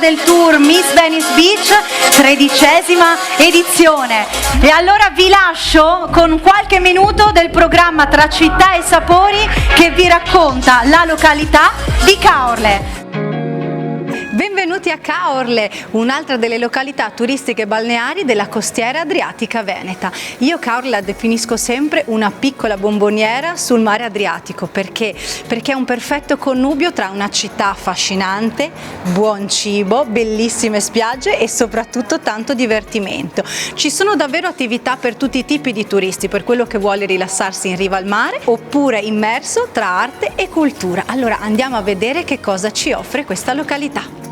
del tour Miss Venice Beach, 13ª edizione. E allora vi lascio con qualche minuto del programma Tra città e sapori che vi racconta la località di Caorle. Benvenuti a Caorle, un'altra delle località turistiche balneari della costiera adriatica veneta. Io Caorle la definisco sempre una piccola bomboniera sul mare Adriatico, perché è un perfetto connubio tra una città affascinante, buon cibo, bellissime spiagge e soprattutto tanto divertimento. Ci sono davvero attività per tutti i tipi di turisti, per quello che vuole rilassarsi in riva al mare oppure immerso tra arte e cultura. Allora andiamo a vedere che cosa ci offre questa località.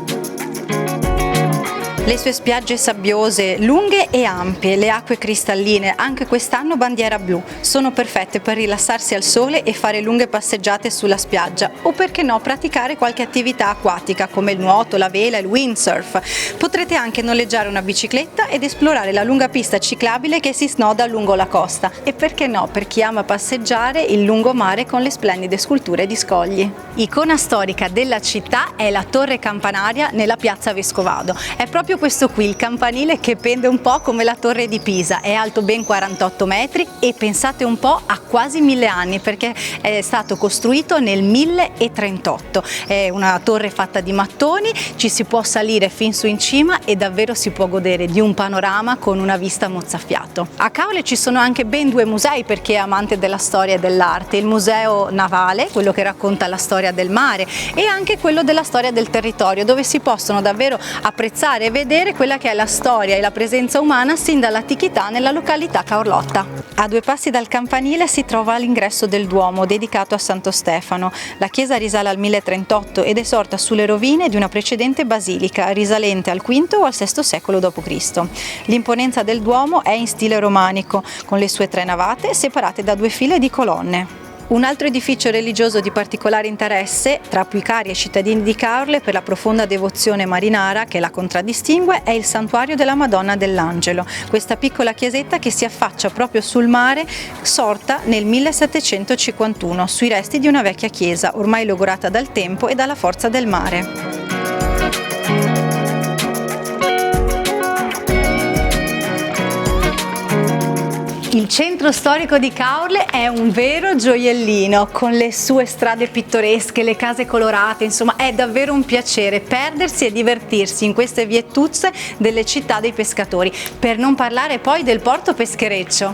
Le sue spiagge sabbiose, lunghe e ampie, le acque cristalline, anche quest'anno bandiera blu, sono perfette per rilassarsi al sole e fare lunghe passeggiate sulla spiaggia o perché no praticare qualche attività acquatica come il nuoto, la vela e il windsurf. Potrete anche noleggiare una bicicletta ed esplorare la lunga pista ciclabile che si snoda lungo la costa e perché no per chi ama passeggiare il lungomare con le splendide sculture di scogli. Icona storica della città è la torre campanaria nella piazza Vescovado. È proprio questo qui, il campanile che pende un po' come la torre di Pisa, è alto ben 48 metri e pensate un po' ha quasi 1000 anni perché è stato costruito nel 1038. È una torre fatta di mattoni, ci si può salire fin su in cima e davvero si può godere di un panorama con una vista mozzafiato. A Caorle ci sono anche ben 2 musei per chi è amante della storia e dell'arte, il museo navale, quello che racconta la storia del mare, e anche quello della storia del territorio, dove si possono davvero apprezzare e vedere quella che è la storia e la presenza umana sin dall'antichità nella località caorlotta. A 2 passi dal campanile si trova l'ingresso del Duomo dedicato a Santo Stefano. La chiesa risale al 1038 ed è sorta sulle rovine di una precedente basilica risalente al V o al VI secolo d.C. L'imponenza del Duomo è in stile romanico, con le sue 3 navate separate da 2 file di colonne. Un altro edificio religioso di particolare interesse tra Puicari e cittadini di Caorle per la profonda devozione marinara che la contraddistingue è il Santuario della Madonna dell'Angelo, questa piccola chiesetta che si affaccia proprio sul mare, sorta nel 1751 sui resti di una vecchia chiesa ormai logorata dal tempo e dalla forza del mare. Il centro storico di Caorle è un vero gioiellino con le sue strade pittoresche, le case colorate, insomma è davvero un piacere perdersi e divertirsi in queste viettuzze delle città dei pescatori, per non parlare poi del porto peschereccio.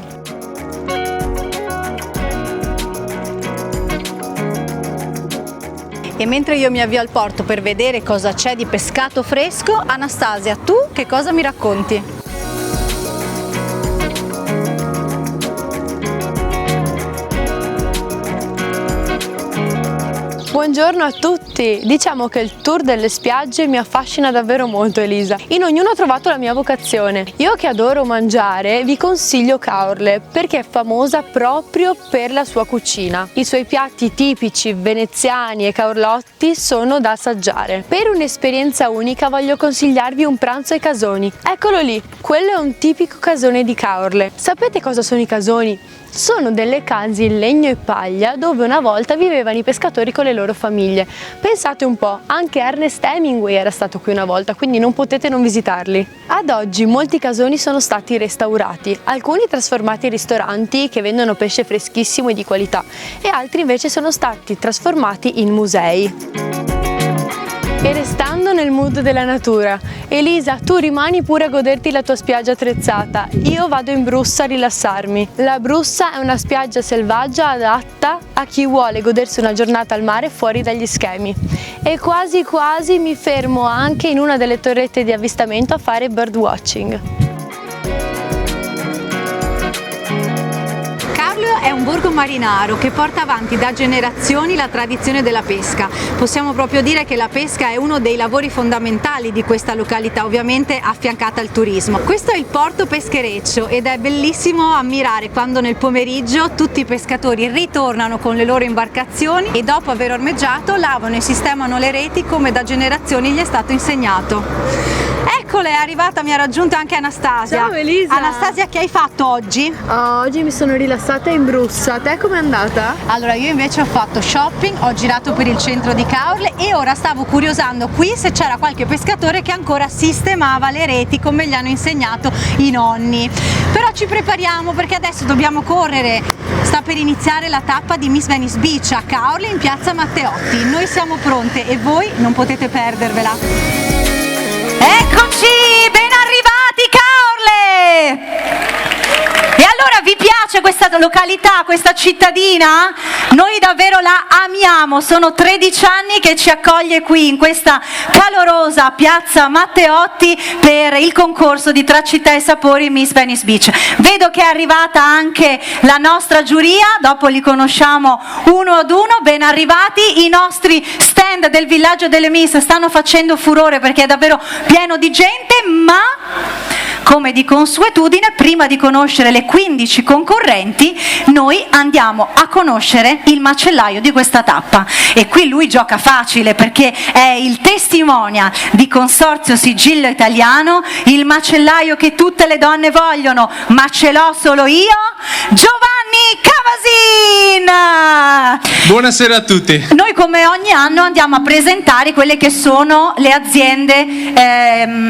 E mentre io mi avvio al porto per vedere cosa c'è di pescato fresco, Anastasia, tu che cosa mi racconti? Buongiorno a tutti! Diciamo che il tour delle spiagge mi affascina davvero molto, Elisa. In ognuno ho trovato la mia vocazione. Io che adoro mangiare vi consiglio Caorle perché è famosa proprio per la sua cucina. I suoi piatti tipici veneziani e caorlotti sono da assaggiare. Per un'esperienza unica voglio consigliarvi un pranzo ai casoni. Eccolo lì, quello è un tipico casone di Caorle. Sapete cosa sono i casoni? Sono delle case in legno e paglia dove una volta vivevano i pescatori con le loro famiglie. Pensate un po', anche Ernest Hemingway era stato qui una volta, quindi non potete non visitarli. Ad oggi molti casoni sono stati restaurati, alcuni trasformati in ristoranti che vendono pesce freschissimo e di qualità e altri invece sono stati trasformati in musei. E restando nel mood della natura, Elisa, tu rimani pure a goderti la tua spiaggia attrezzata. Io vado in Brussa a rilassarmi. La Brussa è una spiaggia selvaggia adatta a chi vuole godersi una giornata al mare fuori dagli schemi. E quasi quasi mi fermo anche in una delle torrette di avvistamento a fare birdwatching. È un borgo marinaro che porta avanti da generazioni la tradizione della pesca. Possiamo proprio dire che la pesca è uno dei lavori fondamentali di questa località, ovviamente affiancata al turismo. Questo è il porto peschereccio ed è bellissimo ammirare quando nel pomeriggio tutti i pescatori ritornano con le loro imbarcazioni e dopo aver ormeggiato lavano e sistemano le reti come da generazioni gli è stato insegnato. Ecco Eccole, è arrivata, mi ha raggiunto anche Anastasia. Ciao Elisa. Anastasia, che hai fatto oggi? Oggi mi sono rilassata in Brussa, te com'è andata? Allora, io invece ho fatto shopping, ho girato per il centro di Caorle e ora stavo curiosando qui se c'era qualche pescatore che ancora sistemava le reti come gli hanno insegnato i nonni. Però ci prepariamo perché adesso dobbiamo correre. Sta per iniziare la tappa di Miss Venice Beach a Caorle in piazza Matteotti. Noi siamo pronte e voi non potete perdervela. Eccoci, ben arrivati Caorle! E allora vi piace questa località, questa cittadina? Noi davvero la amiamo, sono 13 anni che ci accoglie qui in questa calorosa piazza Matteotti per il concorso di Tra città e sapori Miss Venice Beach. Vedo che è arrivata anche la nostra giuria, dopo li conosciamo uno ad uno, ben arrivati. I nostri stand del villaggio delle Miss stanno facendo furore perché è davvero pieno di gente, ma come di consuetudine, prima di conoscere le 15 concorrenti, noi andiamo a conoscere il macellaio di questa tappa. E qui lui gioca facile perché è il testimonial di Consorzio Sigillo Italiano, il macellaio che tutte le donne vogliono, ma ce l'ho solo io, Giovanni Cavasin! Buonasera a tutti. Noi come ogni anno andiamo a presentare quelle che sono le aziende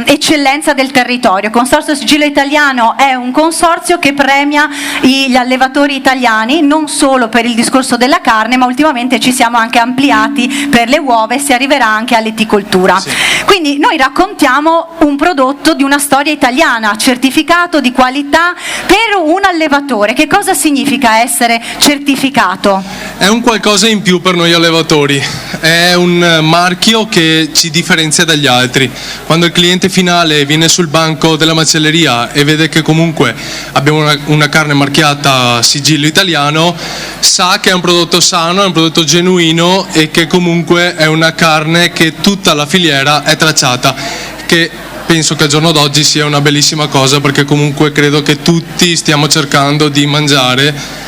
eccellenza del territorio. Consorzio Sigillo Italiano è un consorzio che premia gli allevatori italiani non solo per il discorso della carne, ma ultimamente ci siamo anche ampliati per le uova e si arriverà anche all'eticoltura. Sì. Quindi noi raccontiamo un prodotto di una storia italiana, certificato di qualità per un allevatore. Che cosa significa essere certificato? È un qualcosa in più per noi allevatori, è un marchio che ci differenzia dagli altri. Quando il cliente finale viene sul banco della macelleria e vede che comunque abbiamo una carne marchiata Sigillo Italiano, sa che è un prodotto sano, è un prodotto genuino e che comunque è una carne che tutta la filiera è tracciata, che penso che al giorno d'oggi sia una bellissima cosa, perché comunque credo che tutti stiamo cercando di mangiare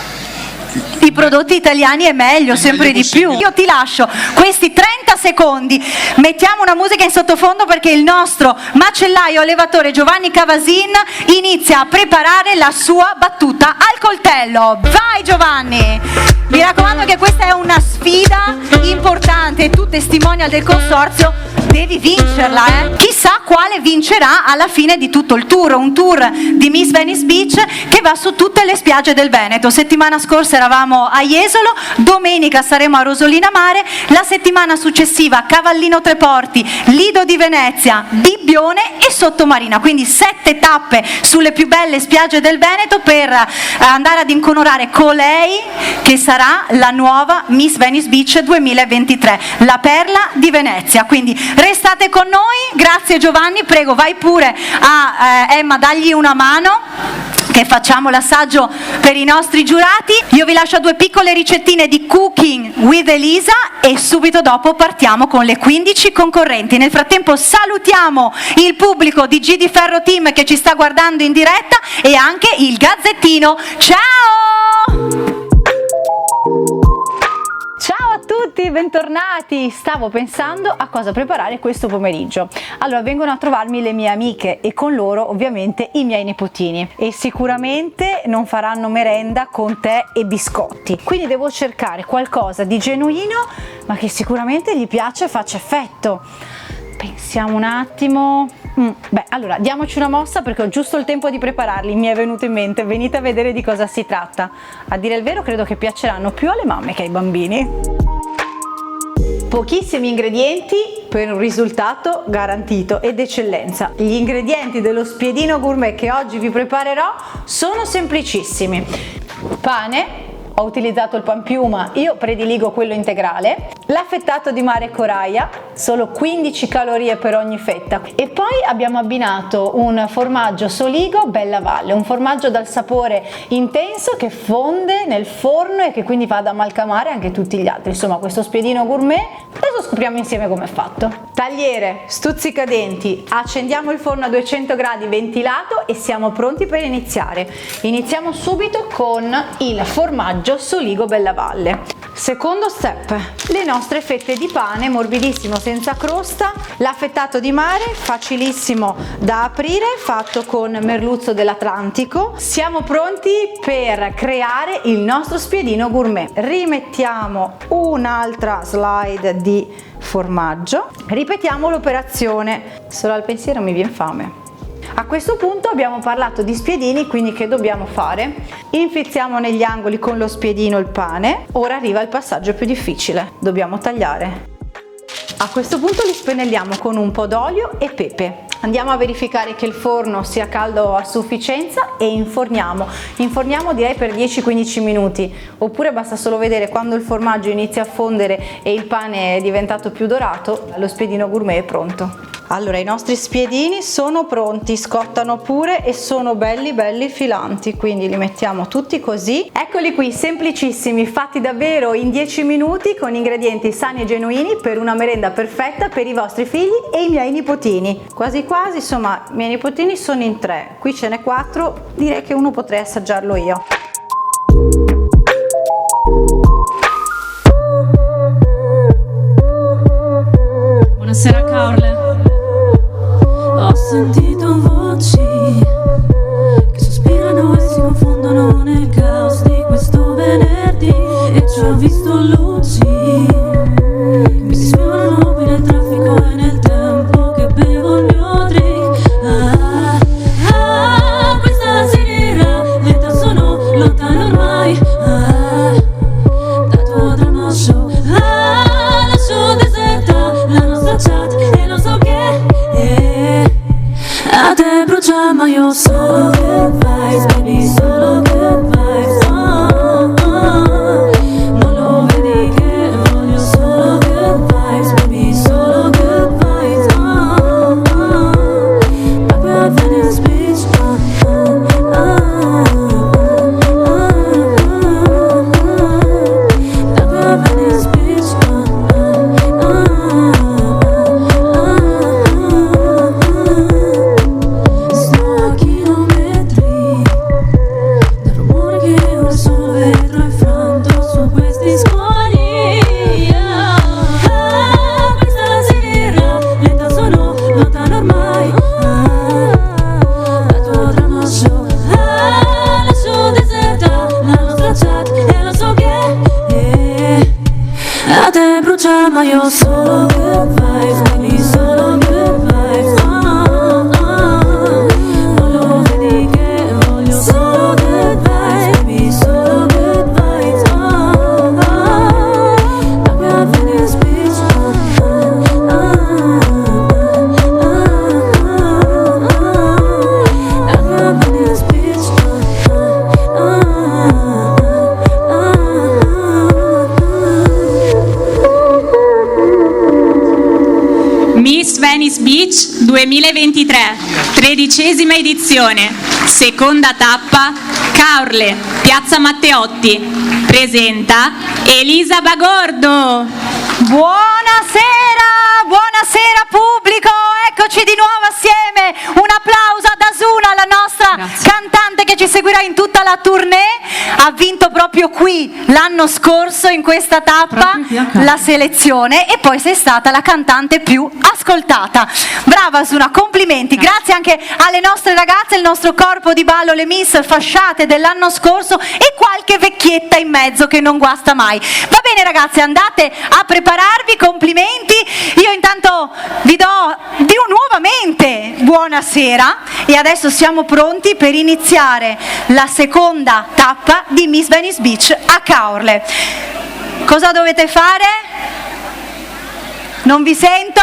i prodotti italiani è meglio, sempre di più. Io ti lascio questi 30 secondi, mettiamo una musica in sottofondo perché il nostro macellaio allevatore Giovanni Cavasin inizia a preparare la sua battuta al coltello. Vai Giovanni! Mi raccomando che questa è una sfida importante e tu testimonial del consorzio devi vincerla, Chissà quale vincerà alla fine di tutto il tour, un tour di Miss Venice Beach che va su tutte le spiagge del Veneto. Settimana scorsa eravamo a Jesolo, domenica saremo a Rosolina Mare, la settimana successiva Cavallino Treporti, Lido di Venezia, Bibbione e Sottomarina, quindi 7 tappe sulle più belle spiagge del Veneto per andare ad inconorare colei che sarà la nuova Miss Venice Beach 2023, la perla di Venezia. Quindi restate con noi, grazie Giovanni, prego vai pure a Emma, dagli una mano che facciamo l'assaggio per i nostri giurati. Io vi lascio 2 piccole ricettine di Cooking with Elisa e subito dopo partiamo con le 15 concorrenti. Nel frattempo salutiamo il pubblico di GD Ferro Team che ci sta guardando in diretta e anche il Gazzettino. Ciao! Ciao a tutti, bentornati! Stavo pensando a cosa preparare questo pomeriggio. Allora vengono a trovarmi le mie amiche e con loro ovviamente i miei nipotini e sicuramente non faranno merenda con tè e biscotti. Quindi devo cercare qualcosa di genuino ma che sicuramente gli piace e faccia effetto. Pensiamo un attimo. Allora diamoci una mossa perché ho giusto il tempo di prepararli, mi è venuto in mente, venite a vedere di cosa si tratta. A dire il vero credo che piaceranno più alle mamme che ai bambini. Pochissimi ingredienti per un risultato garantito ed eccellenza. Gli ingredienti dello spiedino gourmet che oggi vi preparerò sono semplicissimi. Pane. Ho utilizzato il pan piuma, io prediligo quello integrale, l'affettato di mare Coraia, solo 15 calorie per ogni fetta, e poi abbiamo abbinato un formaggio Soligo Bella Valle, un formaggio dal sapore intenso che fonde nel forno e che quindi va ad amalgamare anche tutti gli altri. Insomma, questo spiedino gourmet, adesso scopriamo insieme come è fatto. Tagliere, stuzzicadenti, accendiamo il forno a 200 gradi ventilato e siamo pronti per iniziare. Iniziamo subito con il formaggio Soligo Bella Valle. Secondo step, le nostre fette di pane morbidissimo senza crosta, l'affettato di mare facilissimo da aprire fatto con merluzzo dell'Atlantico. Siamo pronti per creare il nostro spiedino gourmet. Rimettiamo un'altra slide di formaggio, ripetiamo l'operazione, solo al pensiero mi viene fame. A questo punto abbiamo parlato di spiedini, quindi che dobbiamo fare? Infizziamo negli angoli con lo spiedino il pane. Ora arriva il passaggio più difficile, dobbiamo tagliare. A questo punto li spennelliamo con un po' d'olio e pepe. Andiamo a verificare che il forno sia caldo a sufficienza e inforniamo direi per 10-15 minuti, oppure basta solo vedere quando il formaggio inizia a fondere e il pane è diventato più dorato, lo spiedino gourmet è pronto. Allora, i nostri spiedini sono pronti, scottano pure e sono belli filanti, quindi li mettiamo tutti così. Eccoli qui, semplicissimi, fatti davvero in 10 minuti con ingredienti sani e genuini per una merenda perfetta per i vostri figli e i miei nipotini. Quasi quasi, insomma, i miei nipotini sono in 3, qui ce n'è 4, direi che uno potrei assaggiarlo io. Buonasera Caorle. Ho sentito voci che sospirano e si confondono nel caos di questo venerdì, e ci ho visto luci che si sfiorano qui nel traffico e nel tempo che bevo il mio drink. Questa sera lenta sono lontana ormai, dal tuo drama show. Lascio deserta la nostra chat e lo so che a te brucia, ma io solo good vibes, baby, solo good vibes. Non lo vedi che voglio solo good vibes, baby, solo good vibes. Back where I Venice Beach. Back where I Venice Beach. A te brucia, ma io solo good vibes, baby, solo good vibes. Non lo vedi che voglio solo good vibes, baby, solo good vibes. Back where I Venice Beach. Back where I Venice Beach. Miss Venice Beach 2023, 13ª edizione, seconda tappa, Caorle, Piazza Matteotti, presenta Elisa Bagordo. Buonasera pubblico, eccoci di nuovo assieme, un applauso ad Asuna, la nostra cantante che ci seguirà in tutta la tournée, ha vinto proprio qui l'anno scorso in questa tappa la selezione e poi sei stata la cantante più ascoltata. Brava Asuna, complimenti, grazie anche alle nostre ragazze, il nostro corpo di ballo, le Miss fasciate dell'anno scorso e qualche vecchietta in mezzo che non guasta mai. Va bene ragazze, andate a prepararvi, complimenti, io intanto vi do nuovamente buonasera e adesso siamo pronti per iniziare la seconda tappa di Miss Venice Beach a Caorle. Cosa dovete fare? Non vi sento?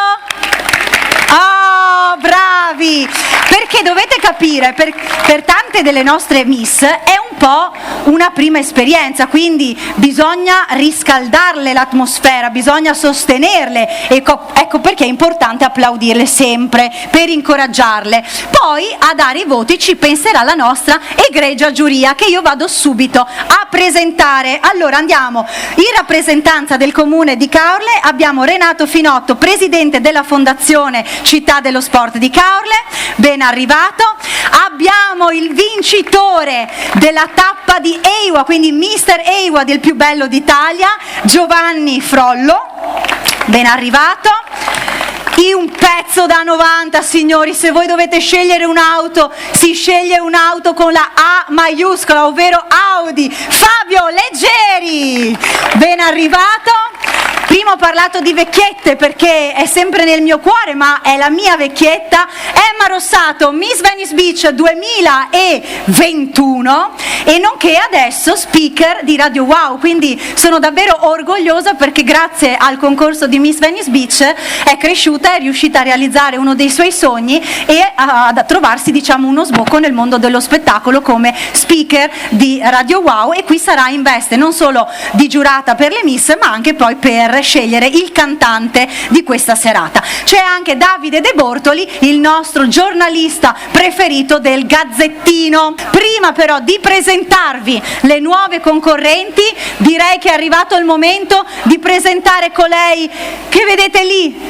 Oh, bravi! Perché dovete capire, per tante delle nostre Miss è un po' una prima esperienza, quindi bisogna riscaldarle l'atmosfera, bisogna sostenerle, ecco perché è importante applaudirle sempre, per incoraggiarle. Poi a dare i voti ci penserà la nostra egregia giuria, che io vado subito a presentare. Allora andiamo, in rappresentanza del comune di Caorle abbiamo Renato Finotto, presidente della Fondazione Città dello Sport di Caorle, ben arrivato. Abbiamo il vincitore della tappa di Eiwa, quindi Mister Eiwa del più bello d'Italia, Giovanni Frollo, ben arrivato. Un pezzo da 90, signori. Se voi dovete scegliere un'auto, si sceglie un'auto con la A maiuscola, ovvero Audi. Fabio Leggeri, ben arrivato. Prima ho parlato di vecchiette perché è sempre nel mio cuore, ma è la mia vecchietta. Emma Rossato, Miss Venice Beach 2021 e nonché adesso speaker di Radio Wow, quindi sono davvero orgogliosa perché grazie al concorso di Miss Venice Beach è cresciuta, è riuscita a realizzare uno dei suoi sogni e a trovarsi, diciamo, uno sbocco nel mondo dello spettacolo come speaker di Radio Wow, e qui sarà in veste non solo di giurata per le Miss ma anche poi per scegliere il cantante di questa serata. C'è anche Davide De Bortoli, il nostro giornalista preferito del Gazzettino. Prima però di presentarvi le nuove concorrenti, direi che è arrivato il momento di presentare colei che vedete lì,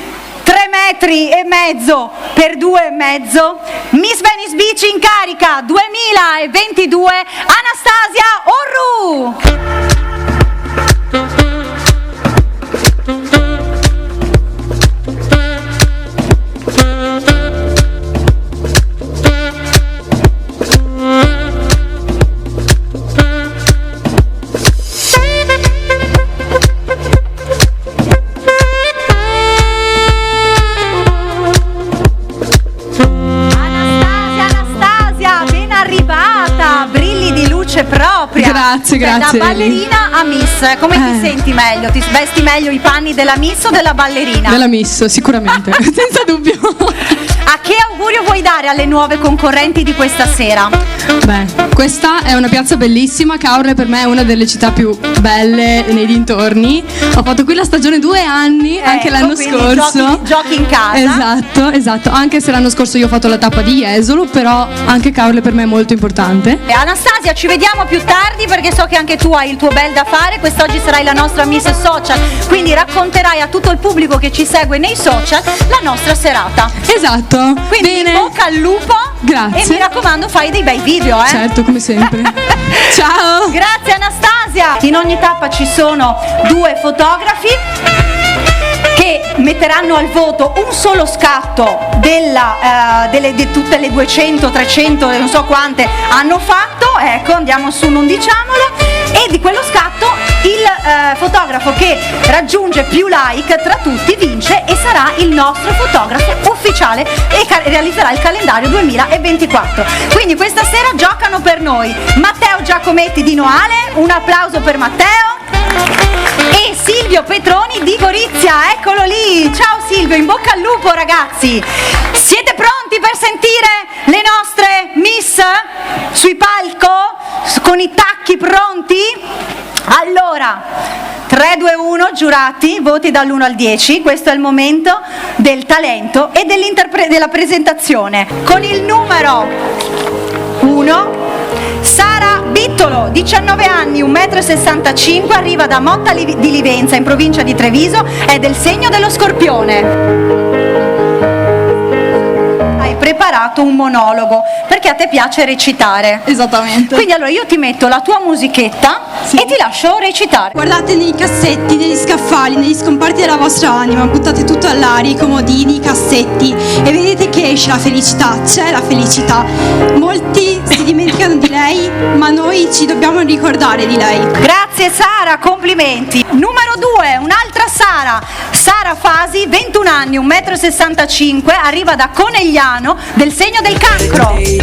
3 metri e mezzo per 2 e mezzo, Miss Venice Beach in carica 2022, Anastasia Orru. Propria. Grazie. Da ballerina a Miss, come ti senti meglio? Ti vesti meglio i panni della Miss o della ballerina? Della Miss, sicuramente, senza dubbio. A che augurio vuoi dare alle nuove concorrenti di questa sera? Beh, questa è una piazza bellissima, Caorle per me è una delle città più belle nei dintorni. Ho fatto qui la stagione 2 anni, anche l'anno scorso. Giochi in casa. Esatto, anche se l'anno scorso io ho fatto la tappa di Jesolo, però anche Caorle per me è molto importante. Anastasia, ci vediamo più tardi perché so che anche tu hai il tuo bel da fare. Quest'oggi sarai la nostra Miss Social, quindi racconterai a tutto il pubblico che ci segue nei social la nostra serata. Esatto. Quindi bene. In bocca al lupo. Grazie. E mi raccomando, fai dei bei video, Certo, come sempre. Ciao. Grazie Anastasia. In ogni tappa ci sono 2 fotografi che metteranno al voto un solo scatto di tutte le 200, 300, non so quante hanno fatto. Ecco, andiamo su, non diciamolo. E di quello scatto il fotografo che raggiunge più like tra tutti vince e sarà il nostro fotografo ufficiale e realizzerà il calendario 2024. Quindi questa sera giocano per noi Matteo Giacometti di Noale, un applauso per Matteo, e Silvio Petroni di Gorizia, eccolo lì. Ciao Silvio, in bocca al lupo ragazzi. Siete pronti per sentire le nostre Miss sui palco con i tacchi pronti? Allora, 3, 2, 1, giurati, voti dall'1 al 10, questo è il momento del talento e della presentazione. Con il numero 1, Sara Bittolo, 19 anni, 1,65 m, arriva da Motta di Livenza in provincia di Treviso, è del segno dello Scorpione. Hai preparato un monologo perché a te piace recitare. Esattamente. Quindi allora io ti metto la tua musichetta e ti lascio recitare. Guardate nei cassetti, negli scaffali, negli scomparti della vostra anima, buttate tutto all'aria, i comodini, i cassetti e vedete che esce la felicità, c'è la felicità. Molti si dimenticano di lei, ma noi ci dobbiamo ricordare di lei. Grazie Sara, complimenti. Numero 2, un'altra Sara, Sara Fasi, 21 anni, 1,65 m, arriva da Conegliano, del segno del Cancro. Qui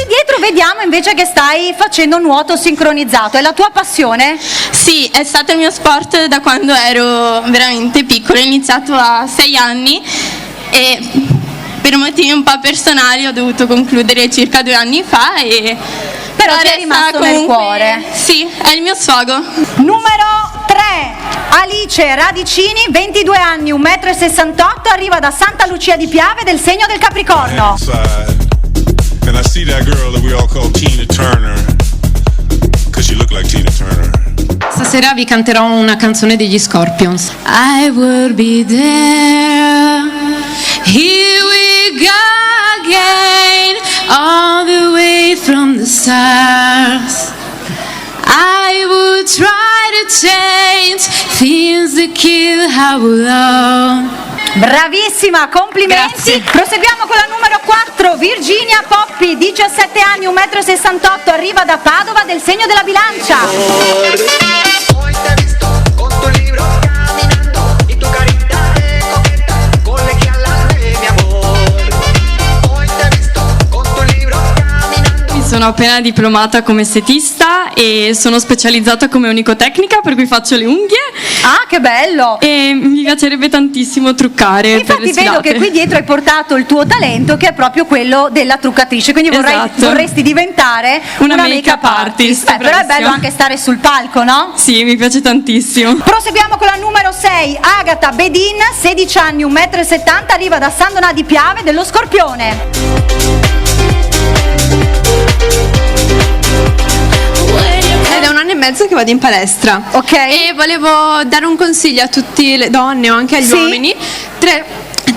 dietro vediamo invece che stai facendo nuoto sincronizzato, è la tua passione? Sì, è stato il mio sport da quando ero veramente piccola, ho iniziato a 6 anni e per motivi un po' personali ho dovuto concludere circa 2 anni fa e però ti è rimasto nel cuore. Sì, è il mio sfogo. Numero 3, Alice Radicini, 22 anni, 1,68 m, arriva da Santa Lucia di Piave, del segno del Capricorno. And I see that girl that we all call Tina Turner, because she looked like Tina Turner. stasera vi canterò una canzone degli Scorpions. I will be there. Here we go again, all the way from the stars. I will try to change things that kill how we love. Bravissima, complimenti. Grazie. Proseguiamo con la numero 4, Virginia Poppi, 17 anni, 1,68 m, arriva da Padova, del segno della bilancia. Sono appena diplomata come estetista e sono specializzata come onicotecnica, per cui faccio le unghie. Ah, che bello! E mi piacerebbe tantissimo truccare. Infatti per le vedo sfilate. che qui dietro hai portato il tuo talento, che è proprio quello della truccatrice, quindi Esatto. vorresti diventare una make-up artist. Però è bello bravissima. anche stare sul palco, no? Sì, mi piace tantissimo. Proseguiamo con la numero 6, Agata Bedin, 16 anni, 1,70 m, arriva da San Donà di Piave, dello Scorpione. Ed è 1 anno e mezzo che vado in palestra. Ok. E volevo dare un consiglio a tutte le donne o anche agli Sì. uomini.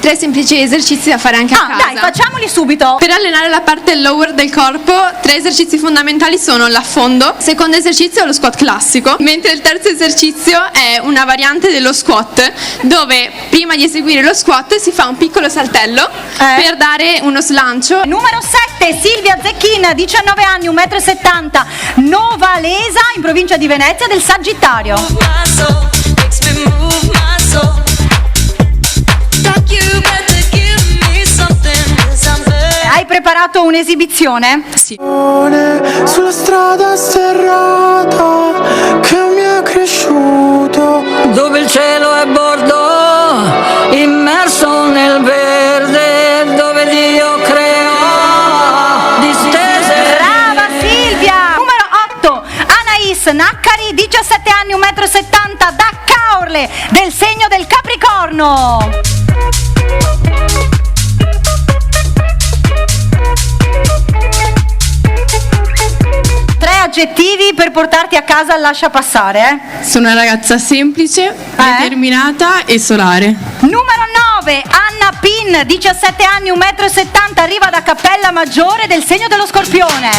Tre semplici esercizi da fare anche a casa. Dai, facciamoli subito. Per allenare la parte lower del corpo, 3 esercizi fondamentali sono l'affondo, il secondo esercizio è lo squat classico, mentre il terzo esercizio è una variante dello squat, dove prima di eseguire lo squat si fa un piccolo saltello per dare uno slancio. Numero 7, Silvia Zecchin, 19 anni, 1,70 m, Novalesa, in provincia di Venezia, del Sagittario. Hai preparato un'esibizione? Sì. Sulla strada sterrata che mi è cresciuto, dove il cielo è bordo, immerso nel verde, dove Dio creò distese. Brava Silvia! Numero 8, Anais Naccari, 17 anni, 1,70 m, da Caorle, del segno del Capricorno. Aggettivi per portarti a casa al lascia passare, Sono una ragazza semplice, determinata e solare. Numero 9, Anna Pin, 17 anni, 1,70 m, arriva da Cappella Maggiore, del segno dello Scorpione.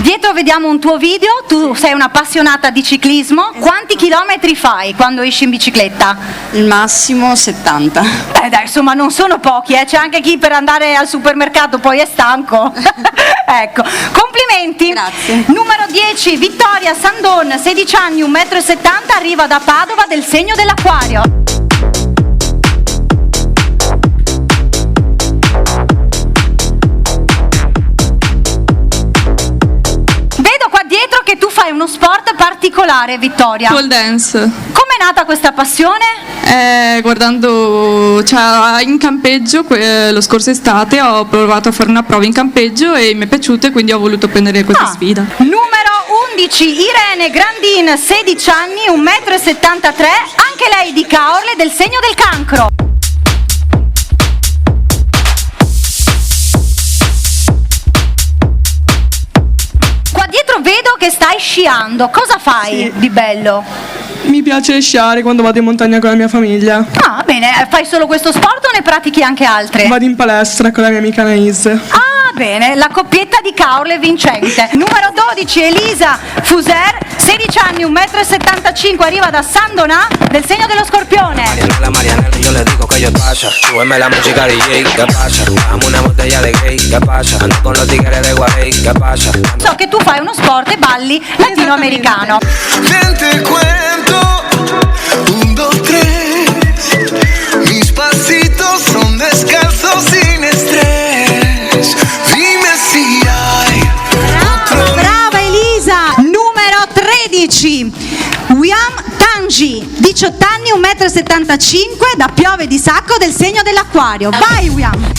Dietro vediamo un tuo video, tu sei un'appassionata di ciclismo. Quanti chilometri fai quando esci in bicicletta? Il massimo 70. Dai, insomma non sono pochi, c'è anche chi per andare al supermercato poi è stanco. Ecco, complimenti. Grazie. Numero 10, Vittoria Sandon, 16 anni, 1,70 m, arriva da Padova, del segno dell'Acquario. Dietro che tu fai uno sport particolare, Vittoria. Pole dance. Com'è nata questa passione? Guardando, in campeggio lo scorso estate ho provato a fare una prova in campeggio e mi è piaciuta e quindi ho voluto prendere questa sfida. Numero 11, Irene Grandin, 16 anni, 1,73 m, anche lei di Caorle, del segno del Cancro. Dietro vedo che stai sciando, cosa fai di bello? Mi piace sciare quando vado in montagna con la mia famiglia. Ah, bene, fai solo questo sport o ne pratichi anche altre? Vado in palestra con la mia amica Anaïs. Ah, bene, la coppietta di Caorle vincente. Numero 12, Elisa Fuser, 16 anni, 1,75 m, arriva da San Donà, del segno dello Scorpione. Marianela, yo le digo que yo pasa. Súbeme la música DJ, ¿qué pasa? Dame una botella de gay, ¿qué pasa? Ando con los tigres de Guarey, ¿qué pasa? So che tu fai uno sport e balli latinoamericano. Te cuento, 1, 2, 3, mis pasitos son descalzos sin estrés. Dime si hay otro. Brava Elisa! Numero 13, Wiam Tangi, 18 anni, 1,75 m, da Piove di Sacco, del segno dell'Acquario. Vai Wiam!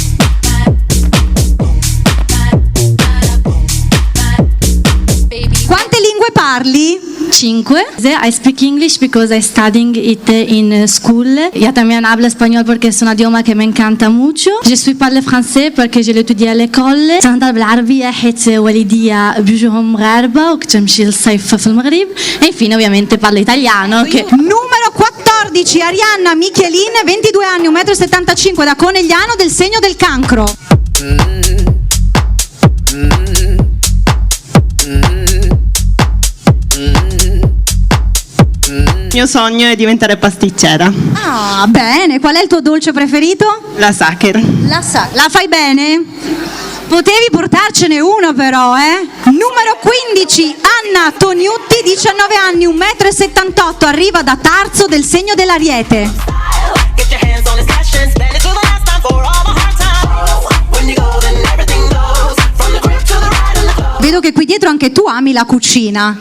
Quante lingue parli? 5. I speak English because I studying it in school. Yo también hablo español porque es un idioma que me encanta mucho. Je suis parle français parce que je l'étudie à l'école. تنهضر بالعربية حيت والديا بيجوهم مغاربة وكنت نمشي للصيف في المغرب. E infine ovviamente parlo italiano. Numero 14, Arianna Michelin, 22 anni, 1,75 m, da Conegliano, del segno del Cancro. Il mio sogno è diventare pasticcera. Ah, bene. Qual è il tuo dolce preferito? La Sacher. La fai bene? Potevi portarcene uno però, Numero 15, Anna Toniutti, 19 anni, 1,78 m, arriva da Tarzo, del segno dell'Ariete. Vedo che qui dietro anche tu ami la cucina.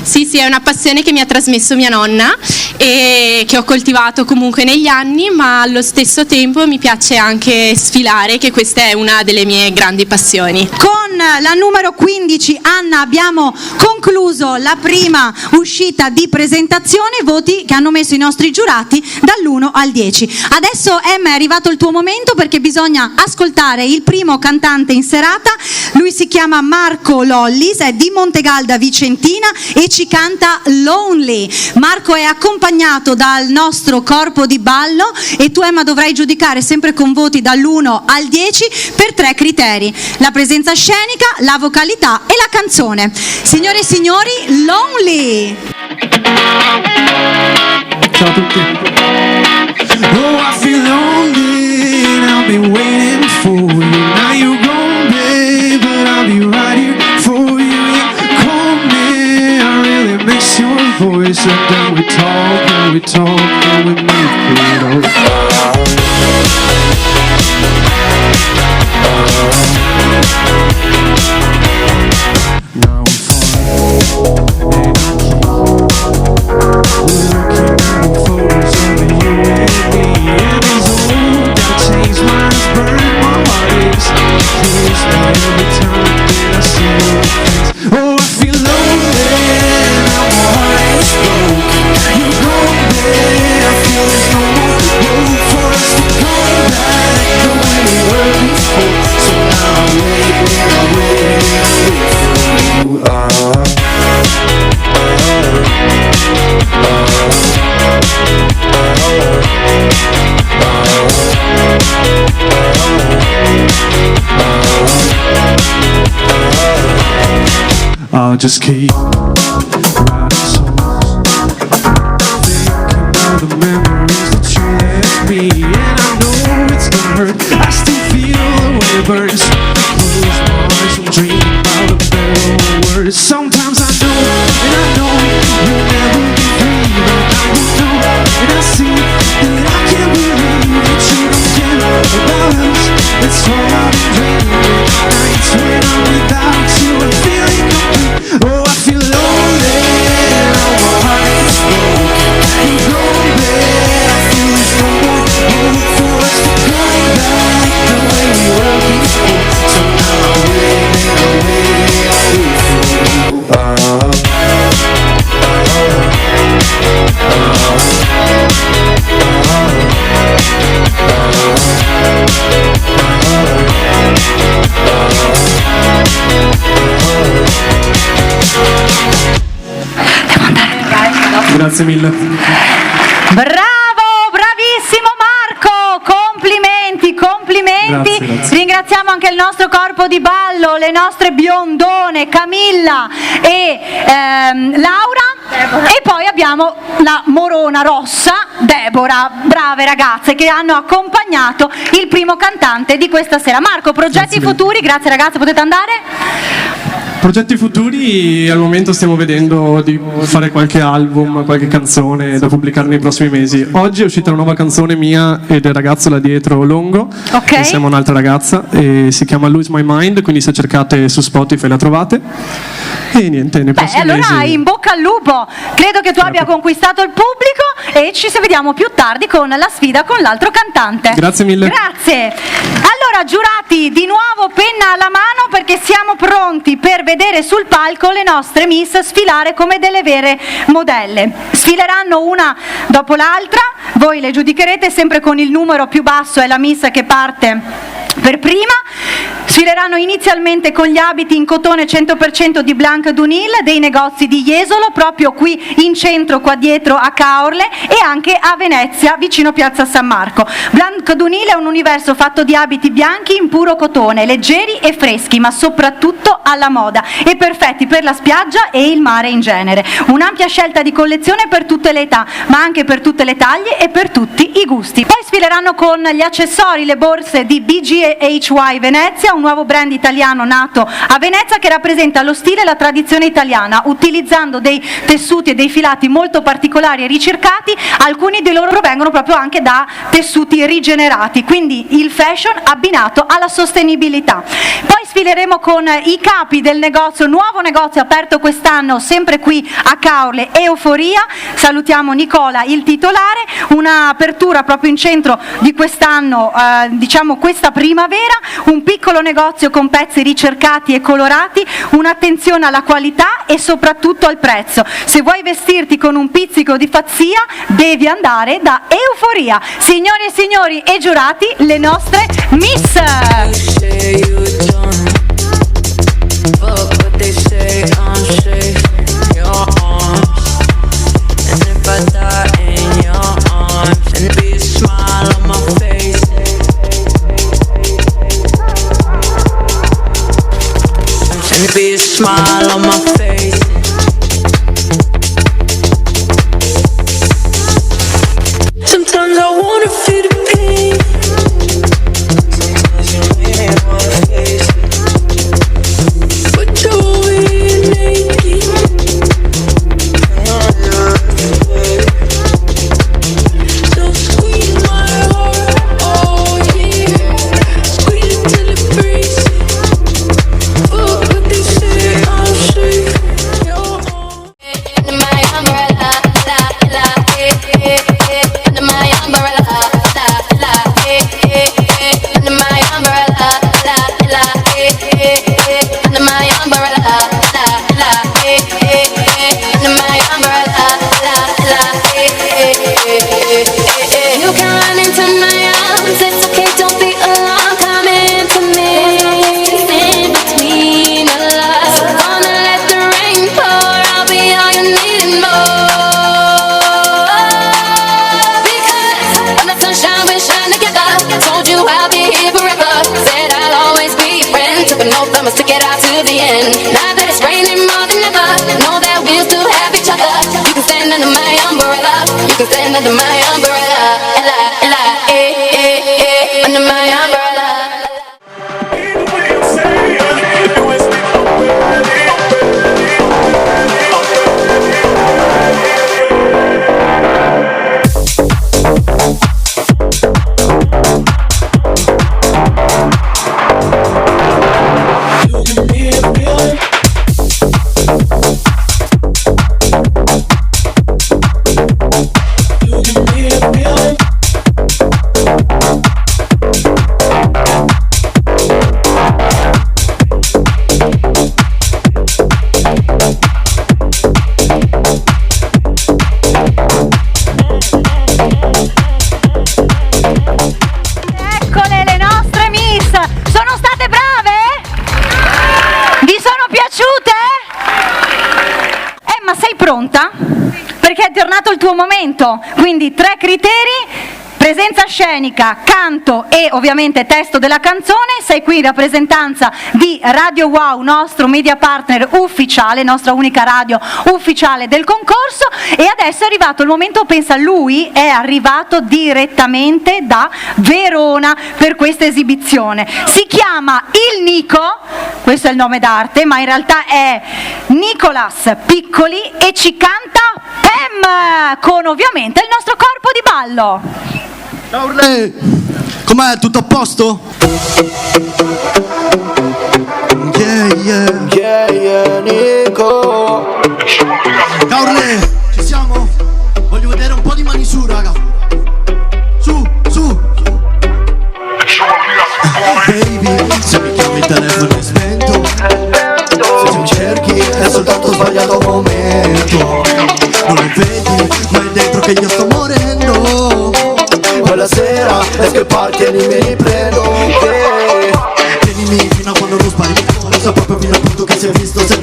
Sì, è una passione che mi ha trasmesso mia nonna e che ho coltivato comunque negli anni, ma allo stesso tempo mi piace anche sfilare, che questa è una delle mie grandi passioni. Con la numero 15, Anna, abbiamo concluso la prima uscita di presentazione, voti che hanno messo i nostri giurati dall'1 al 10. Adesso Emma è arrivato il tuo momento perché bisogna ascoltare il primo cantante in serata. Lui si chiama Marco Lollis, è di Montegalda Vicentina e ci canta Lonely. Marco è accompagnato dal nostro corpo di ballo e tu, Emma, dovrai giudicare sempre con voti dall'1 al 10 per 3 criteri: la presenza scenica, la vocalità e la canzone. Signore e signori, Lonely. Ciao a tutti. Oh, I feel lonely and I've been waiting for you. Now you're gone, babe, but I'll be right here for you. Miss your voice, and then we talk and we talk and we make it over. Now I'm fine, and I keep looking at the photos of you and me. And these old chains, mine's burn my heart is. Kills me every time that I see your face. Oh, I feel lonely. I'll just keep writing songs, thinking of the memories that you left me. And I know it's gonna hurt, I still feel the way it burns. Close my eyes and dream about a better words. Sometimes I know, and I know you'll never be free, but now you know, and I see that I can't believe that you don't care about us. That's all I've been dreaming. Nights when I'm without you and feeling complete. Oh, I feel lonely, now my heart is broken. You're gone, babe, I feel there's no more hope for us to come back the way we were before. So now I wait for you. Grazie mille. Bravo, bravissimo Marco, complimenti. Grazie. Ringraziamo anche il nostro corpo di ballo, le nostre biondone Camilla e Laura. Deborah. E poi abbiamo la morona rossa, Deborah, brave ragazze che hanno accompagnato il primo cantante di questa sera. Marco, progetti futuri? Grazie ragazze, potete andare? Progetti futuri, al momento stiamo vedendo di fare qualche album, qualche canzone da pubblicare nei prossimi mesi. Oggi è uscita una nuova canzone mia e del ragazzo là dietro, Longo, insieme a un'altra ragazza, e si chiama Lose My Mind, quindi se cercate su Spotify la trovate. E niente, nei prossimi allora mesi... in bocca al lupo, credo che tu abbia conquistato il pubblico e ci vediamo più tardi con la sfida con l'altro cantante. Grazie mille. Grazie. Allora giurati, di nuovo penna alla mano perché siamo pronti. pronti per vedere sul palco le nostre Miss sfilare come delle vere modelle. Sfileranno una dopo l'altra, voi le giudicherete, sempre con il numero più basso è la Miss che parte per prima. Sfileranno inizialmente con gli abiti in cotone 100% di Blanc Dunil dei negozi di Jesolo, proprio qui in centro, qua dietro a Caorle, e anche a Venezia, vicino Piazza San Marco. Blanc Dunil è un universo fatto di abiti bianchi in puro cotone, leggeri e freschi, ma soprattutto alla moda e perfetti per la spiaggia e il mare in genere. Un'ampia scelta di collezione per tutte le età, ma anche per tutte le taglie e per tutti i gusti. Poi sfileranno con gli accessori, le borse di BGHY Venezia, un nuovo brand italiano nato a Venezia che rappresenta lo stile e la tradizione italiana, utilizzando dei tessuti e dei filati molto particolari e ricercati. Alcuni di loro provengono proprio anche da tessuti rigenerati, quindi il fashion abbinato alla sostenibilità. Poi sfileremo con i capi del negozio, nuovo negozio aperto quest'anno sempre qui a Caorle, Euforia. Salutiamo Nicola, il titolare, un'apertura proprio in centro di quest'anno, diciamo questa primavera, un piccolo negozio con pezzi ricercati e colorati, un'attenzione alla qualità e soprattutto al prezzo. Se vuoi vestirti con un pizzico di pazzia, devi andare da Euforia. Signori e signori e giurati, le nostre Miss! Be a smile on my face. Sometimes I wanna feel the pain. Sometimes you really wanna face it. But you're always naked. So squeeze my heart, oh yeah. Squeeze it till it breaks. You can run into my arms, it's okay, don't be alarmed, come into me. In between our lives, so gonna let the rain pour, I'll be all you need and more. Because when the sunshine will shine together, told you I'll be here forever, said I'll always be your friend, took an oath, I'ma stick it out to the end. Now that it's raining more than ever, know that we'll still have each other. You can stand under my umbrella, you can stand under my umbrella. Under my umbrella. Pronta? Perché è tornato il tuo momento, quindi 3 criteri: presenza scenica, canto e ovviamente testo della canzone. Sei qui in rappresentanza di Radio Wow, nostro media partner ufficiale, nostra unica radio ufficiale del concorso, e adesso è arrivato il momento, pensa, lui è arrivato direttamente da Verona per questa esibizione. Si chiama il Nico, questo è il nome d'arte, ma in realtà è Nicolas Piccoli e ci canta Pam, con ovviamente il nostro corpo di ballo. Ciao Urle, com'è? Tutto a posto? Yeah, Nico. Ciao Urle, ci siamo? Voglio vedere un po' di mani su, raga. Su. Baby, se mi chiami il telefono è spento. sbagliato momento. Non lo vedi, ma è dentro che io sto morendo. Quella sera esco e parti e mi riprendo. Tienimi fino a quando non sbagli. Lo sa proprio fino al punto che si è visto. Ho già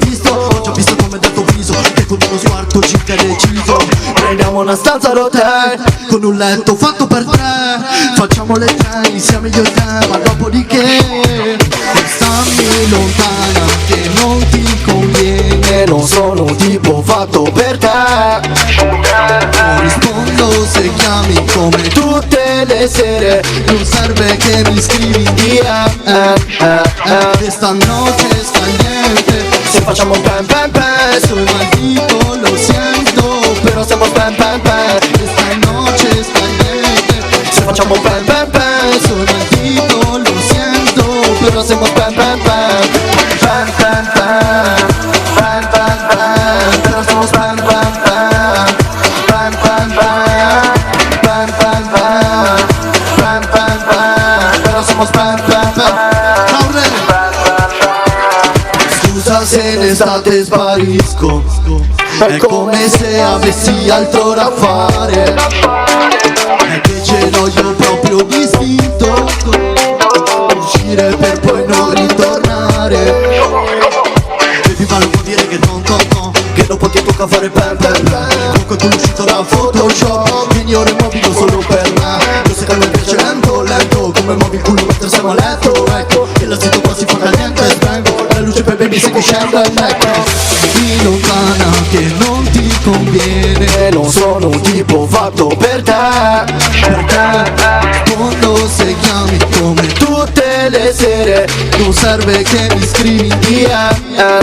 visto come dal tuo viso che con uno sguardo ci hai deciso. Prendiamo una stanza all'hotel con un letto fatto per te. Facciamo le tre insieme io e te. Ma dopodiché stammi lontana che non ti conviene. Non sono un tipo fatto per te. Non rispondo se chiami come tutte le sere. Non serve che mi scrivi in DM. Questa noche sta niente. Se facciamo pam pam pam sul maldito lo sento. Però siamo pam pam pam. Questa noche sta niente. Se facciamo pam pam pam sul maldito lo sento. Però siamo pam pam pam. Pam pam pam. Pam pam pam. Però siamo pam pam pam. Pam pam pam. Pam pam pam. Pam pam pam. Però siamo pam pam pam. Scusa se in estate sparisco. È come se avessi altro da fare. È che ce l'ho io proprio distinto. Uscire per poi non ritornare. Baby ma non vuol dire che non che dopo ti tocca fare pam pam pam. Comunque tu l'uscito da Photoshop. Quindi ora è mobile solo per me. Lo sai che a me piace lento come muovi il culo mentre siamo a letto. Ecco che la sento qua si fa caliente. Spengo la luce per baby se che scende il letto. Di lontana che non ti conviene. Non sono un tipo fatto per te. Per te rispondo se chiami come tutte le sere. Non serve che mi scrivi in DM.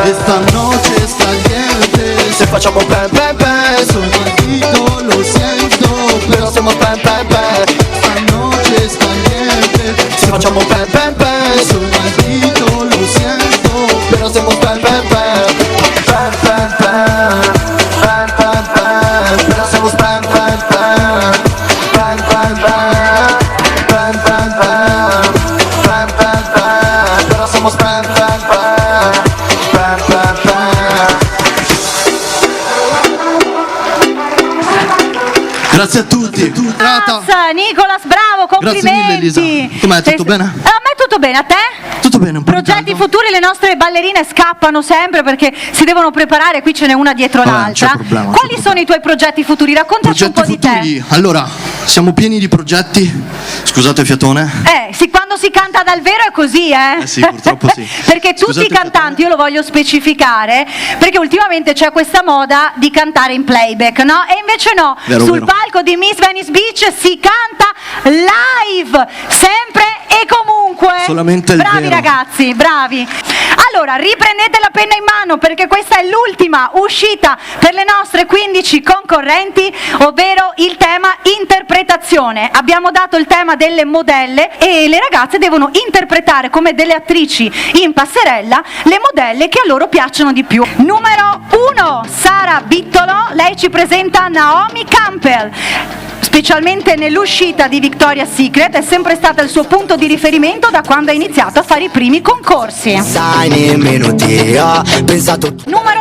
E stanotte sta niente. Se facciamo pam pam pam sul maldito lo sento. Però siamo pam pam pam. Stanotte sta niente. Se facciamo pam pam pam sul maldito lo sento. Però siamo pam pam pam. Pam pam pam. Pam pam pam. Però siamo pam pam pam. Pam pam pam. Pam pam pam. Pam pam pam. Però siamo pam pam pam. Pam pam pam. Grazie a tutti. Nicolas, bravo, complimenti. Grazie mille Elisa. Com'è, tutto bene? A me tutto bene, a te? Tutto bene, un po' Progetti futuri, le nostre ballerine scappano sempre perché si devono preparare, qui ce n'è una dietro l'altra. problema, Quali sono i tuoi progetti futuri? Raccontaci un po' di te. Allora, siamo pieni di progetti. Scusate il fiatone. Sì, quando si canta dal vero è così, eh? Sì, purtroppo sì. Perché tutti i cantanti, io lo voglio specificare, perché ultimamente c'è questa moda di cantare in playback, no? E invece no, sul palco di Miss Venice Beach si canta live, sempre e comunque. Solamente il bravi vero. Ragazzi, bravi. Allora, riprendete la penna in mano perché questa è l'ultima uscita per le nostre 15 concorrenti, ovvero il tema interpretazione. Abbiamo dato il tema delle modelle e le ragazze devono interpretare come delle attrici in passerella le modelle che a loro piacciono di più. Numero 1, Sara Bittolo, lei ci presenta Naomi Campbell. Specialmente nell'uscita di Victoria's Secret è sempre stata il suo punto di riferimento da quando ha iniziato a fare i primi concorsi. Numero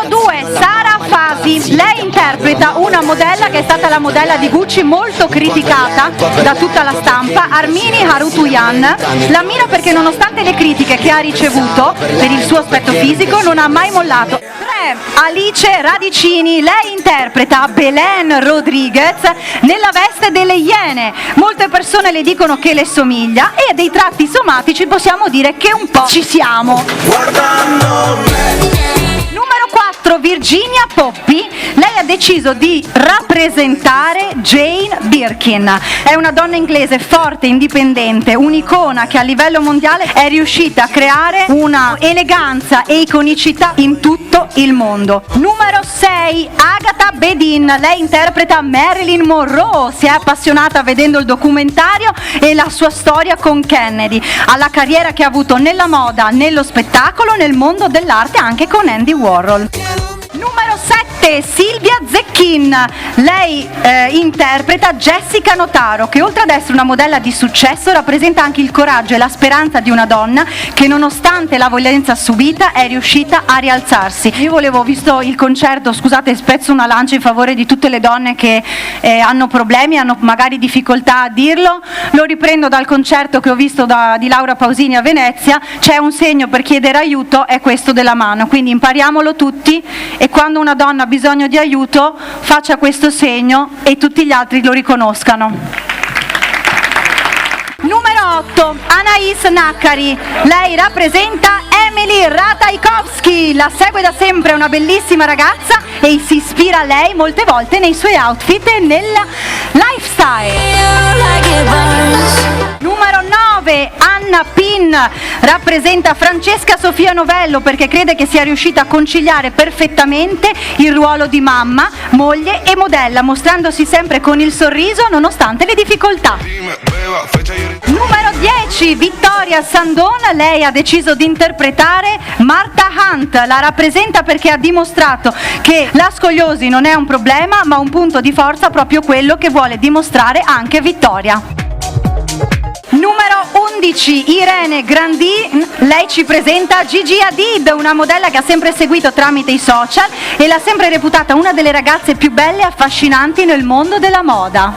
2, Sara Fasi, lei interpreta una modella che è stata la modella di Gucci molto criticata da tutta la stampa, Armini Harutyunyan. L'ammiro perché nonostante le critiche che ha ricevuto per il suo aspetto fisico non ha mai mollato. 3, Alice Radicini, lei interpreta Belen Rodriguez nella veste delle Iene. Molte persone le dicono che le somiglia e dei tratti somatici possiamo dire che un po' ci siamo. Numero 4, Virginia Poppi, lei ha deciso di rappresentare Jane Birkin. È una donna inglese forte, indipendente, un'icona che a livello mondiale è riuscita a creare una eleganza e iconicità in tutto il mondo. Numero 6, Agatha Bedin, lei interpreta Marilyn Monroe, si è appassionata vedendo il documentario e la sua storia con Kennedy, alla carriera che ha avuto nella moda, nello spettacolo, nel mondo dell'arte, anche con Andy Warhol. Numero 7, 7 Silvia Zecchin, lei interpreta Jessica Notaro, che oltre ad essere una modella di successo rappresenta anche il coraggio e la speranza di una donna che nonostante la violenza subita è riuscita a rialzarsi. Io volevo, visto il concerto, scusate, spezzo una lancia in favore di tutte le donne che hanno problemi, hanno magari difficoltà a dirlo, lo riprendo dal concerto che ho visto di Laura Pausini a Venezia. C'è un segno per chiedere aiuto, è questo della mano, quindi impariamolo tutti e quando una donna ha bisogno di aiuto faccia questo segno e tutti gli altri lo riconoscano. Numero 8 Anais Naccari, lei rappresenta Emily Ratajkowski, la segue da sempre, è una bellissima ragazza e si ispira a lei molte volte nei suoi outfit e nel lifestyle. Numero 9 Anna Pin rappresenta Francesca Sofia Novello perché crede che sia riuscita a conciliare perfettamente il ruolo di mamma, moglie e modella, mostrandosi sempre con il sorriso nonostante le difficoltà. Numero 10 Vittoria Sandon, lei ha deciso di interpretare Martha Hunt, la rappresenta perché ha dimostrato che la scoliosi non è un problema ma un punto di forza, proprio quello che vuole dimostrare anche Vittoria. Numero 11 Irene Grandin, lei ci presenta Gigi Hadid, una modella che ha sempre seguito tramite i social e l'ha sempre reputata una delle ragazze più belle e affascinanti nel mondo della moda.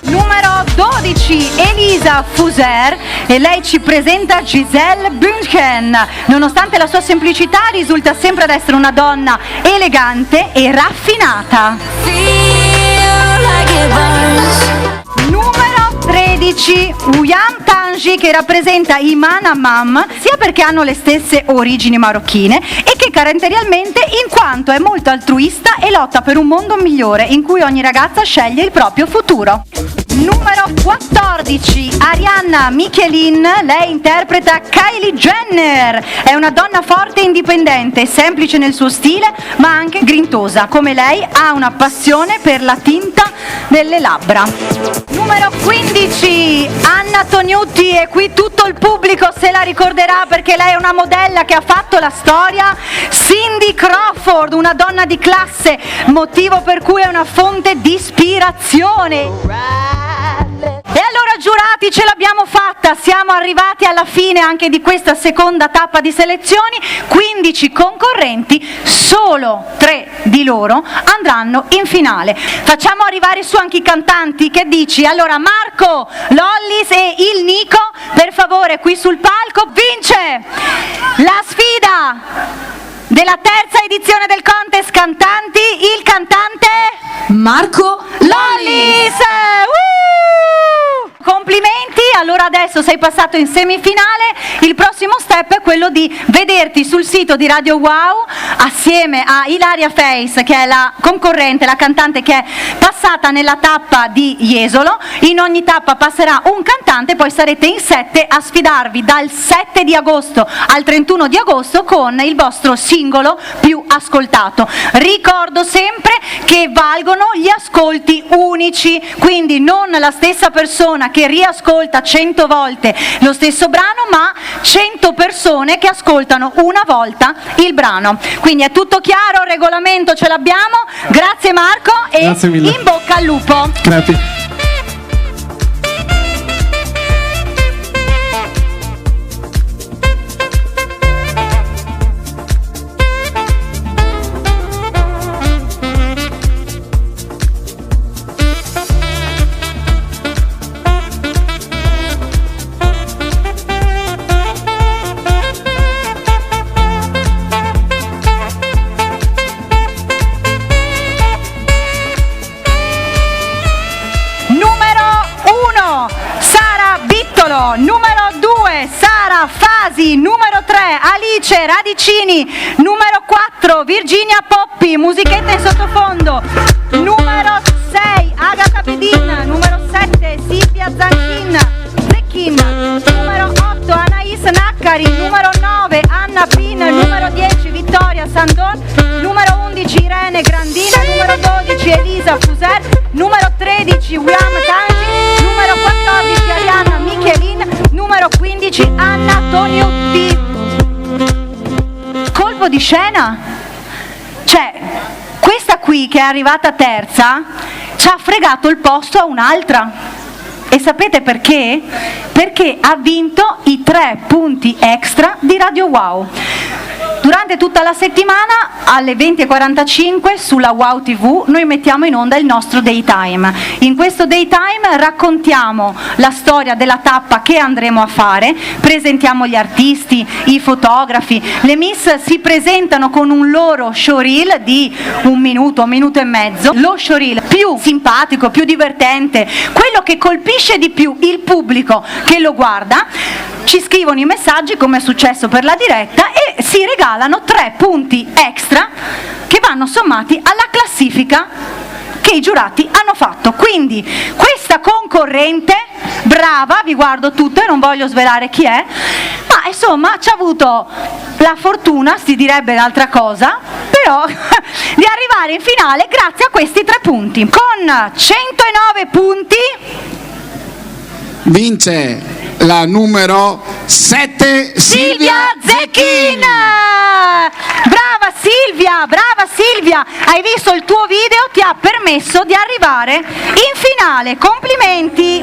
Numero 12 Elisa Fuser e lei ci presenta Giselle Bündchen. Nonostante la sua semplicità risulta sempre ad essere una donna elegante e raffinata. Numero 13 Uyam Tanji, che rappresenta Iman Hammam sia perché hanno le stesse origini marocchine e che caratterialmente in quanto è molto altruista e lotta per un mondo migliore in cui ogni ragazza sceglie il proprio futuro. Numero 14 Arianna Michelin, lei interpreta Kylie Jenner, è una donna forte e indipendente, semplice nel suo stile ma anche grintosa. Come lei ha una passione per la tinta delle labbra. Numero 15 Anna Tognutti, e qui tutto il pubblico se la ricorderà perché lei è una modella che ha fatto la storia. Cindy Crawford, una donna di classe, motivo per cui è una fonte di ispirazione. E allora giurati, ce l'abbiamo fatta, siamo arrivati alla fine anche di questa seconda tappa di selezioni, 15 concorrenti, solo 3 di loro andranno in finale. Facciamo arrivare su anche i cantanti, che dici? Allora Marco, Lollis e il Nico, per favore qui sul palco. Vince la sfida della terza edizione del contest cantanti il cantante Marco Lollis. Complimenti, allora adesso sei passato in semifinale, il prossimo step è quello di vederti sul sito di Radio Wow assieme a Ilaria Face, che è la concorrente, la cantante che è passata nella tappa di Jesolo. In ogni tappa passerà un cantante, poi sarete in 7 a sfidarvi dal 7 di agosto al 31 di agosto con il vostro singolo più ascoltato. Ricordo sempre che valgono gli ascolti unici, quindi non la stessa persona che riascolta 100 volte lo stesso brano, ma 100 persone che ascoltano una volta il brano. Quindi è tutto chiaro, il regolamento ce l'abbiamo. Grazie Marco e grazie mille. In bocca al lupo. Crepi. Numero 2 Sara Fasi, numero 3 Alice Radicini, numero 4 Virginia Poppi, musichetta in sottofondo, numero 6 Agata Bedin, numero 7 Silvia Zecchin, numero 8 Anais Naccari, numero 9 Anna Pin, numero 10 Vittoria Sandon, numero 11 Irene Grandina, numero 12 Elisa Fuser, numero 13 William Tangi, numero 14 Arianna Michelin, numero 15 Anna Tognutti. Colpo di scena? Cioè, questa qui che è arrivata terza ci ha fregato il posto a un'altra. E sapete perché? Perché ha vinto i 3 punti extra di Radio Wow. Durante tutta la settimana alle 20:45 sulla Wow TV noi mettiamo in onda il nostro Daytime. In questo Daytime raccontiamo la storia della tappa che andremo a fare, presentiamo gli artisti, i fotografi, le Miss si presentano con un loro showreel di 1 minuto, 1 minuto e mezzo, lo showreel più simpatico, più divertente, quello che colpisce di più il pubblico che lo guarda. Ci scrivono i messaggi come è successo per la diretta e si regalano 3 punti extra che vanno sommati alla classifica che i giurati hanno fatto. Quindi questa concorrente, brava, vi guardo tutte, non voglio svelare chi è, ma insomma ci ha avuto la fortuna, si direbbe l'altra cosa, però di arrivare in finale grazie a questi 3 punti. Con 109 punti vince la numero 7, Silvia Zecchin! Brava Silvia, hai visto il tuo video, ti ha permesso di arrivare in finale, complimenti,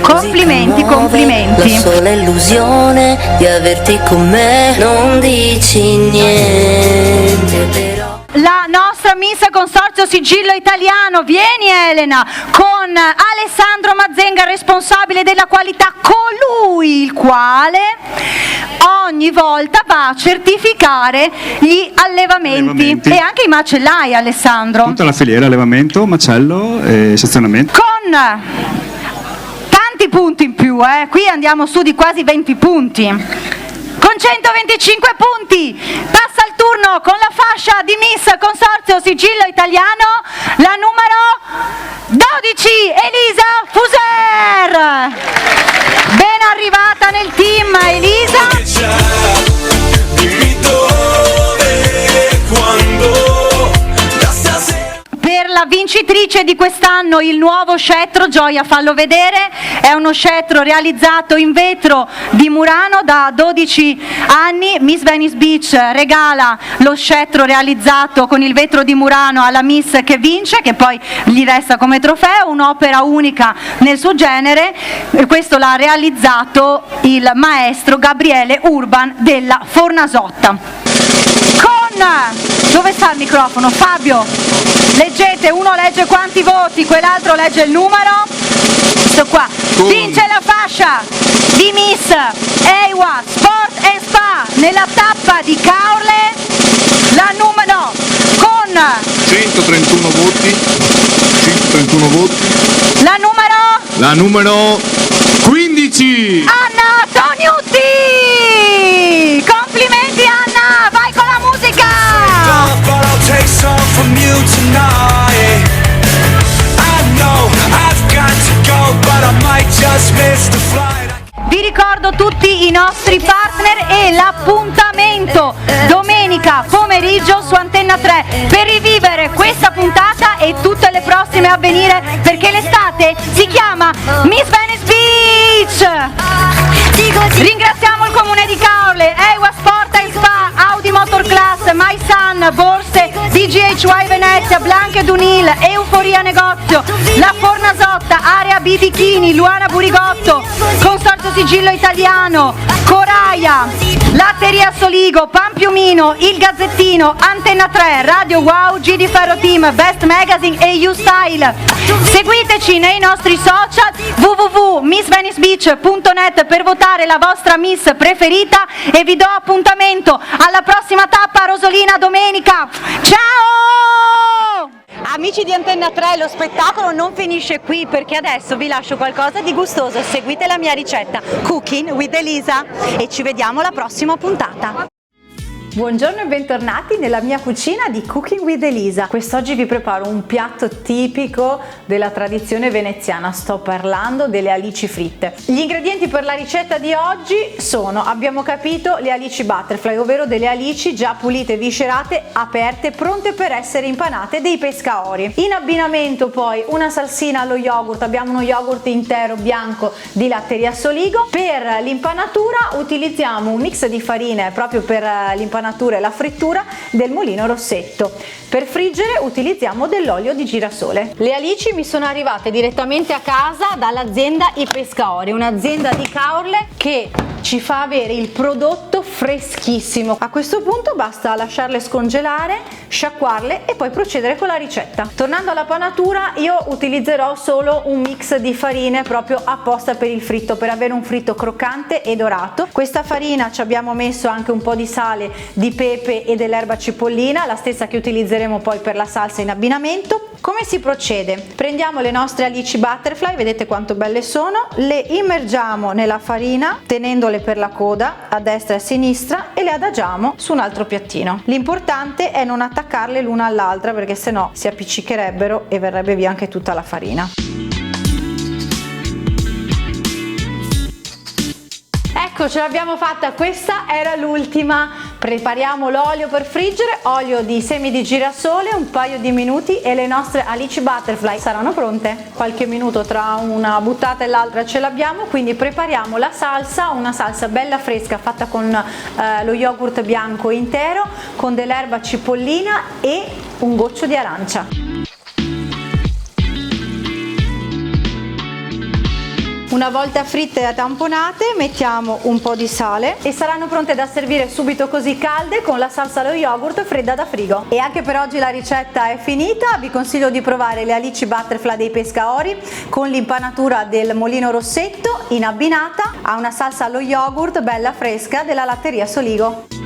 complimenti. La sola illusione di averti con me, non dici niente però. La nostra Miss Consorzio Sigillo Italiano, vieni Elena, con Alessandro Mazzenga, responsabile della qualità, colui il quale ogni volta va a certificare gli allevamenti e anche i macellai, Alessandro. Tutta la filiera, allevamento, macello e sezionamento. Con tanti punti in più, qui andiamo su di quasi 20 punti. Con 125 punti passa il turno con la fascia di Miss Consorzio Sigillo Italiano, la numero 12, Elisa Fuser. Ben arrivata nel team, Elisa. Per la vincitrice di quest'anno il nuovo scettro, Gioia fallo vedere, è uno scettro realizzato in vetro di Murano da 12 anni. Miss Venice Beach regala lo scettro realizzato con il vetro di Murano alla Miss che vince, che poi gli resta come trofeo, un'opera unica nel suo genere. Questo l'ha realizzato il maestro Gabriele Urban della Fornasotta. Dove sta il microfono? Fabio, leggete, uno legge quanti voti, quell'altro legge il numero. Questo qua vince la fascia di Miss EIWA Sport and Spa nella tappa di Caorle, la numero con 131 voti, la numero 15, Anna Toniutti. Complimenti Anna, vai con la musica. Vi ricordo tutti i nostri partner e l'appuntamento domenica pomeriggio su Antenna 3 per rivivere questa puntata e tutte le prossime a venire, perché l'estate si chiama Miss Venice Beach. Ringraziamo il comune di Caorle, EIWA Sport and Spa, Audi Motor Class, My Sun, Borse, DGHY Venezia, Blanche Dunil, Euforia Negozio, La Fornasotta, Area B Bikini, Luana Burigotto, Consorzio Sigillo Italiano, Coraia, Latteria Soligo, Pampiumino, Il Gazzettino, Antenna 3, Radio Wow, GD Ferro Team, Best Magazine e U-Style. Seguiteci nei nostri social www.missvenicebeach.net per votare la vostra Miss preferita e vi do appuntamento alla prossima tappa a Rosolina domenica. Ciao! Amici di Antenna 3, lo spettacolo non finisce qui, perché adesso vi lascio qualcosa di gustoso. Seguite la mia ricetta Cooking with Elisa e ci vediamo alla prossima puntata. Buongiorno e bentornati nella mia cucina di Cooking with Elisa. Quest'oggi vi preparo un piatto tipico della tradizione veneziana, sto parlando delle alici fritte. Gli ingredienti per la ricetta di oggi sono, abbiamo capito, le alici butterfly, ovvero delle alici già pulite, viscerate, aperte, pronte per essere impanate, dei pescaori. In abbinamento poi una salsina allo yogurt, abbiamo uno yogurt intero bianco di Latteria Soligo. Per l'impanatura utilizziamo un mix di farine proprio per l'impanatura l'impanatura e la frittura del mulino Rossetto. Per friggere utilizziamo dell'olio di girasole. Le alici mi sono arrivate direttamente a casa dall'azienda I Pescaori, un'azienda di Caorle che ci fa avere il prodotto freschissimo. A questo punto basta lasciarle scongelare, sciacquarle e poi procedere con la ricetta. Tornando alla panatura, io utilizzerò solo un mix di farine proprio apposta per il fritto, per avere un fritto croccante e dorato. Questa farina ci abbiamo messo anche un po' di sale, di pepe e dell'erba cipollina, la stessa che utilizzeremo poi per la salsa in abbinamento. Come si procede? Prendiamo le nostre alici butterfly, vedete quanto belle sono, le immergiamo nella farina tenendole per la coda a destra e a sinistra e le adagiamo su un altro piattino. L'importante è non attaccarle l'una all'altra perché sennò si appiccicherebbero e verrebbe via anche tutta la farina. Ecco, ce l'abbiamo fatta, questa era l'ultima. Prepariamo l'olio per friggere, olio di semi di girasole, un paio di minuti e le nostre alici butterfly saranno pronte. Qualche minuto tra una buttata e l'altra ce l'abbiamo, quindi prepariamo la salsa, una salsa bella fresca fatta con lo yogurt bianco intero, con dell'erba cipollina e un goccio di arancia. Una volta fritte e tamponate mettiamo un po' di sale e saranno pronte da servire subito così calde con la salsa allo yogurt fredda da frigo. E anche per oggi la ricetta è finita, vi consiglio di provare le alici butterfly dei Pescaori con l'impanatura del mulino Rossetto in abbinata a una salsa allo yogurt bella fresca della latteria Soligo.